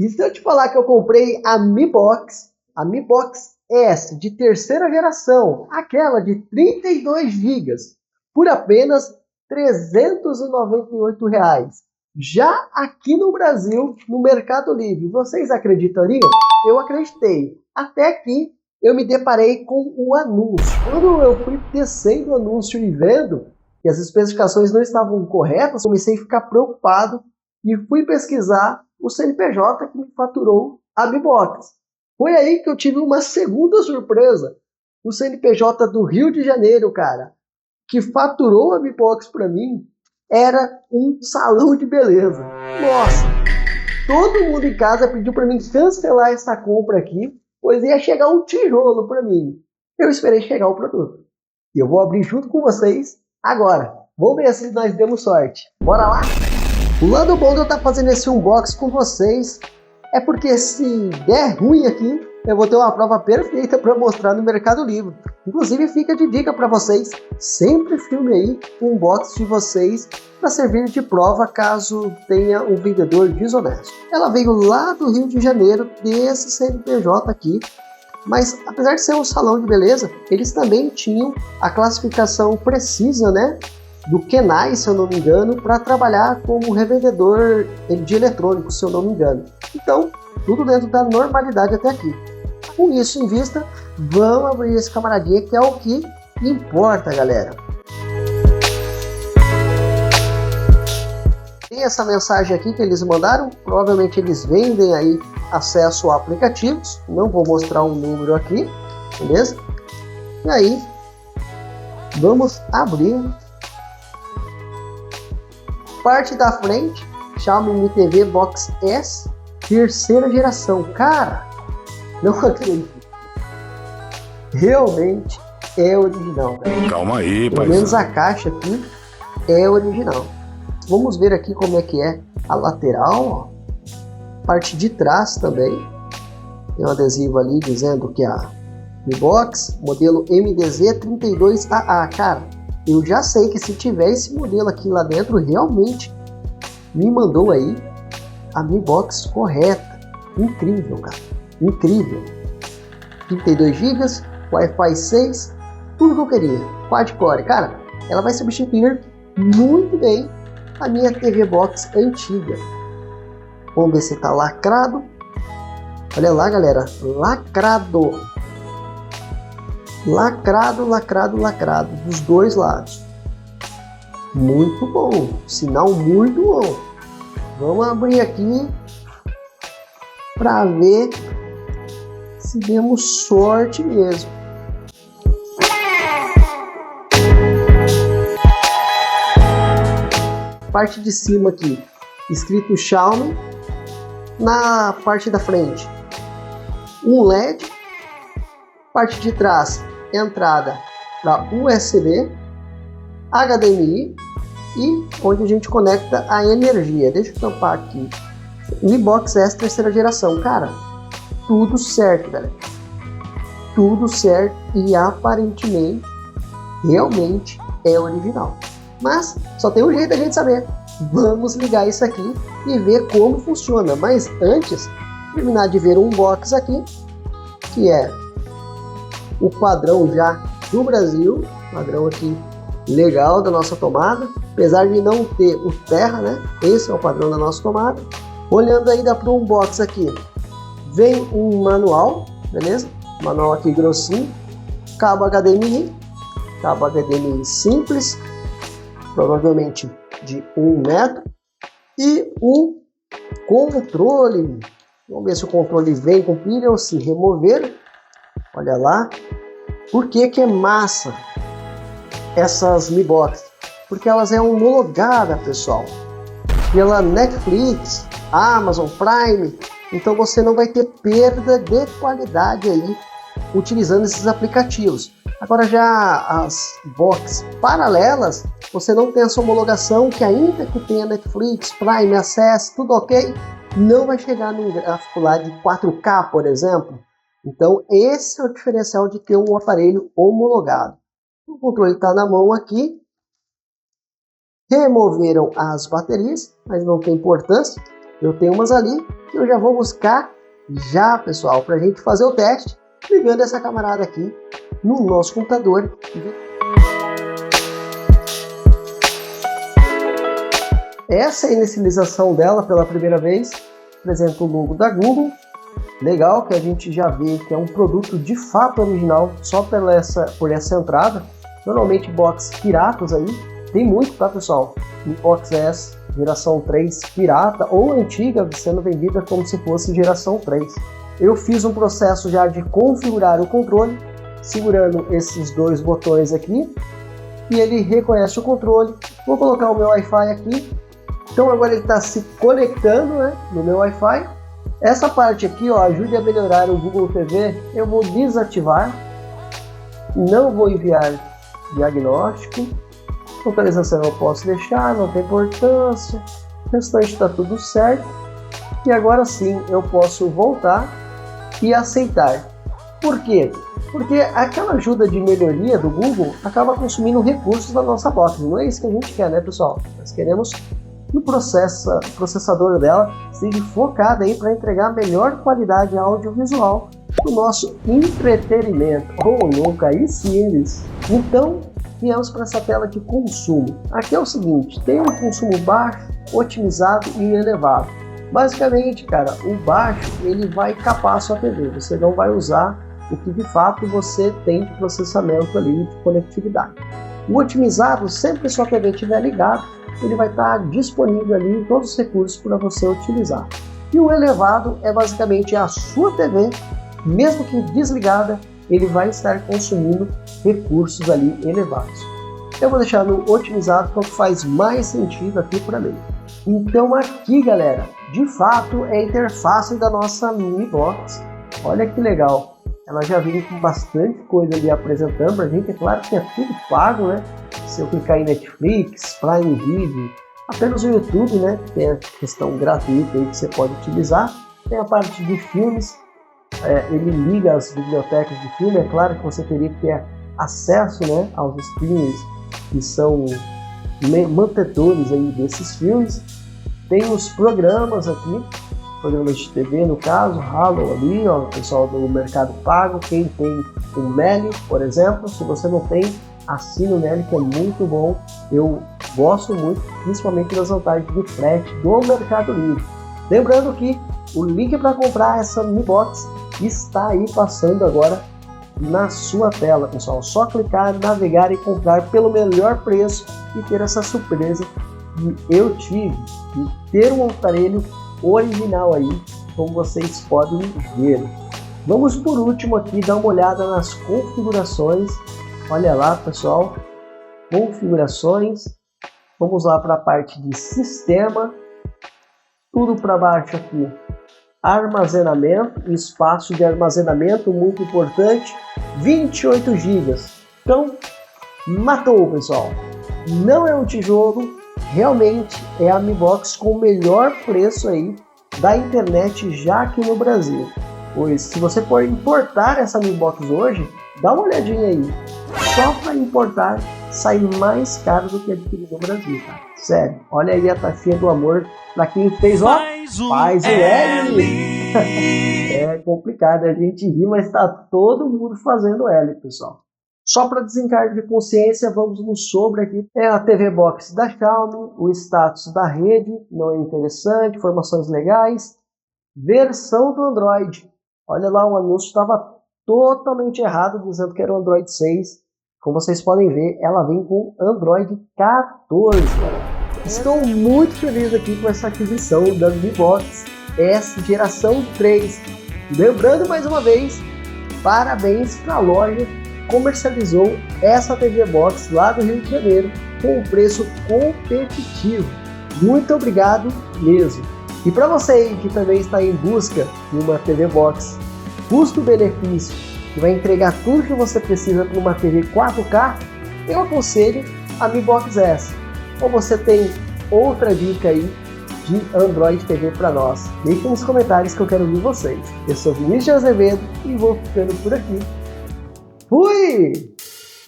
E se eu te falar que eu comprei a Mi Box S de terceira geração, aquela de 32 gigas, por apenas R$ 398. Já aqui no Brasil, no Mercado Livre, vocês acreditariam? Eu acreditei. Até que eu me deparei com o anúncio. Quando eu fui descendo o anúncio e vendo que as especificações não estavam corretas, comecei a ficar preocupado e fui pesquisar o CNPJ que me faturou a Mi Box. Foi aí que eu tive uma segunda surpresa. O CNPJ do Rio de Janeiro, cara, que faturou a Mi Box para mim, era um salão de beleza. Nossa, todo mundo em casa pediu para mim cancelar essa compra aqui, pois ia chegar um tijolo para mim. Eu esperei chegar o produto. E eu vou abrir junto com vocês agora. Vamos ver se nós demos sorte. Bora lá? O lado bom de eu estar fazendo esse unboxing com vocês é porque se der ruim aqui, eu vou ter uma prova perfeita para mostrar no Mercado Livre. Inclusive fica de dica para vocês, sempre filme aí o unboxing de vocês para servir de prova caso tenha um vendedor desonesto. Ela veio lá do Rio de Janeiro, desse CNPJ aqui, mas apesar de ser um salão de beleza, eles também tinham a classificação precisa, né, do KENAI, se eu não me engano, para trabalhar como revendedor de eletrônicos, se eu não me engano. Então, tudo dentro da normalidade até aqui. Com isso em vista, vamos abrir esse camaradinha que é o que importa, galera. Tem essa mensagem aqui que eles mandaram, provavelmente eles vendem aí acesso a aplicativos, não vou mostrar um número aqui, beleza? E aí, vamos abrir. Parte da frente, Xiaomi Mi TV Box S, terceira geração. Cara, não acredito. Realmente é original. Velho. Calma aí, pai. Pelo menos a caixa aqui é original. Vamos ver aqui como é que é a lateral. Ó. Parte de trás também. Tem um adesivo ali dizendo que a Mi Box, modelo MDZ32AA. Cara, eu já sei que se tiver esse modelo aqui lá dentro, realmente me mandou aí a Mi Box correta. Incrível, cara. Incrível. 32 GB, Wi-Fi 6, tudo que eu queria. Quad-core. Cara, ela vai substituir muito bem a minha TV Box antiga. Vamos ver se tá lacrado. Olha lá, galera. Lacrado. Lacrado, lacrado, lacrado, dos dois lados. Muito bom, sinal muito bom. Vamos abrir aqui para ver se demos sorte mesmo. Parte de cima aqui, escrito Xiaomi. Na parte da frente, um LED. Parte de trás, entrada para USB, HDMI e onde a gente conecta a energia. Deixa eu tampar aqui. Mi Box S terceira geração. Cara, tudo certo, galera. Tudo certo e aparentemente, realmente é original. Mas só tem um jeito da gente saber. Vamos ligar isso aqui e ver como funciona. Mas antes, terminar de ver o unboxing aqui, que é o padrão já do Brasil, padrão aqui legal da nossa tomada, apesar de não ter o terra, né? Esse é o padrão da nossa tomada. Olhando ainda para o unboxing aqui, vem um manual, beleza? Manual aqui grossinho, cabo HDMI simples, provavelmente de 1 metro, e o controle. Vamos ver se o controle vem com pilha ou se remover. Olha lá. Por que que é massa essas Mi Box? Porque elas é homologada, pessoal, pela Netflix, Amazon Prime. Então você não vai ter perda de qualidade aí utilizando esses aplicativos. Agora já as box paralelas, você não tem essa homologação, que ainda que tenha Netflix, Prime, Access, tudo ok, não vai chegar num gráfico lá de 4K, por exemplo. Então esse é o diferencial de ter um aparelho homologado. O controle está na mão aqui. Removeram as baterias, mas não tem importância. Eu tenho umas ali que eu já vou buscar já, pessoal, para a gente fazer o teste, ligando essa camarada aqui no nosso computador. Essa é a inicialização dela pela primeira vez, apresenta o logo da Google. Legal que a gente já vê que é um produto de fato original só por essa entrada. Normalmente box piratas aí, tem muito, tá, pessoal? Mi Box S, geração 3 pirata ou antiga, sendo vendida como se fosse geração 3. Eu fiz um processo já de configurar o controle, segurando esses dois botões aqui, e ele reconhece o controle. Vou colocar o meu Wi-Fi aqui. Então agora ele está se conectando, né, no meu Wi-Fi. Essa parte aqui, ó, ajude a melhorar o Google TV, eu vou desativar. Não vou enviar diagnóstico. Localização eu posso deixar, não tem importância. O restante está tudo certo. E agora sim eu posso voltar e aceitar. Por quê? Porque aquela ajuda de melhoria do Google acaba consumindo recursos da nossa box. Não é isso que a gente quer, né, pessoal? Nós queremos que o processador dela seja focado aí para entregar a melhor qualidade audiovisual do nosso entretenimento. Oh, louco, aí sim eles. Então, viemos para essa tela de consumo. Aqui é o seguinte, tem um consumo baixo, otimizado e elevado. Basicamente, cara, o baixo ele vai capar a sua TV. Você não vai usar o que de fato você tem de processamento ali de conectividade. O otimizado, sempre que a sua TV estiver ligada, ele vai estar disponível ali em todos os recursos para você utilizar. E o elevado é basicamente a sua TV, mesmo que desligada, ele vai estar consumindo recursos ali elevados. Eu vou deixar no otimizado porque faz mais sentido aqui para mim. Então aqui, galera, de fato é a interface da nossa Mi Box. Olha que legal. Ela já vem com bastante coisa ali apresentando pra gente. É claro que é tudo pago, né? Se eu clicar em Netflix, Prime Video, apenas o YouTube, né? Tem a questão gratuita aí que você pode utilizar. Tem a parte de filmes. Ele liga as bibliotecas de filme. É claro que você teria que ter acesso, né, aos streamers que são mantedores aí desses filmes. Tem os programas aqui, programas de TV no caso, Halo ali, ó, o pessoal do Mercado Pago. Quem tem o Meli, por exemplo, se você não tem, assina o Meli, que é muito bom. Eu gosto muito, principalmente das vantagens de frete do Mercado Livre. Lembrando que o link para comprar essa Mi Box está aí passando agora na sua tela, pessoal. Só clicar, navegar e comprar pelo melhor preço e ter essa surpresa que eu tive de ter um aparelho original aí, como vocês podem ver. Vamos por último aqui dar uma olhada nas configurações. Olha lá, pessoal, configurações. Vamos lá para a parte de sistema. Tudo para baixo aqui. Armazenamento, espaço de armazenamento muito importante, 28 GB. Então, matou, pessoal. Não é um tijolo, realmente é a Mi Box com o melhor preço aí da internet já aqui no Brasil. Pois se você for importar essa Mi Box hoje, dá uma olhadinha aí. Só para importar sai mais caro do que adquirir no Brasil, tá? Sério, olha aí a taxinha do amor para quem fez, ó, faz o L. É complicado, a gente ri, mas está todo mundo fazendo L, pessoal. Só para desencargo de consciência, vamos no sobre aqui. É a TV Box da Xiaomi, o status da rede, não é interessante, informações legais. Versão do Android. Olha lá, o anúncio estava totalmente errado, dizendo que era o Android 6. Como vocês podem ver, ela vem com Android 14. Estou muito feliz aqui com essa aquisição da Mi Box S geração 3. Lembrando mais uma vez, parabéns para a loja que comercializou essa TV Box lá do Rio de Janeiro com um preço competitivo. Muito obrigado mesmo. E para você que também está em busca de uma TV Box custo-benefício, que vai entregar tudo que você precisa para uma TV 4K, eu aconselho a Mi Box S. Ou você tem outra dica aí de Android TV para nós? Deixe nos comentários que eu quero ouvir vocês. Eu sou Vinícius Azevedo e vou ficando por aqui. Fui!